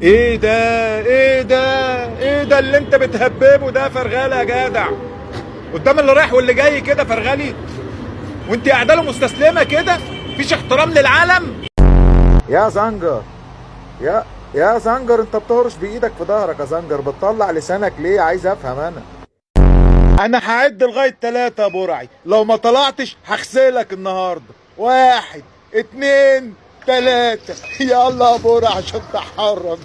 ايه ده؟ ايه ده؟ ايه ده اللي انت بتهببه ده؟ فرغالي يا جدع قدام اللي رايح واللي جاي كده فرغالي، وانت قاعده له مستسلمه كده؟ مفيش احترام للعالم. يا زنجر، يا زنجر، انت بتهرش بايدك في ظهرك يا زنجر، بتطلع لسانك ليه؟ عايز افهم انا. انا هعد لغايه 3 يا برعي، لو ما طلعتش هغسلك النهارده. 1 2 3 يلا يا برع عشان تحرم.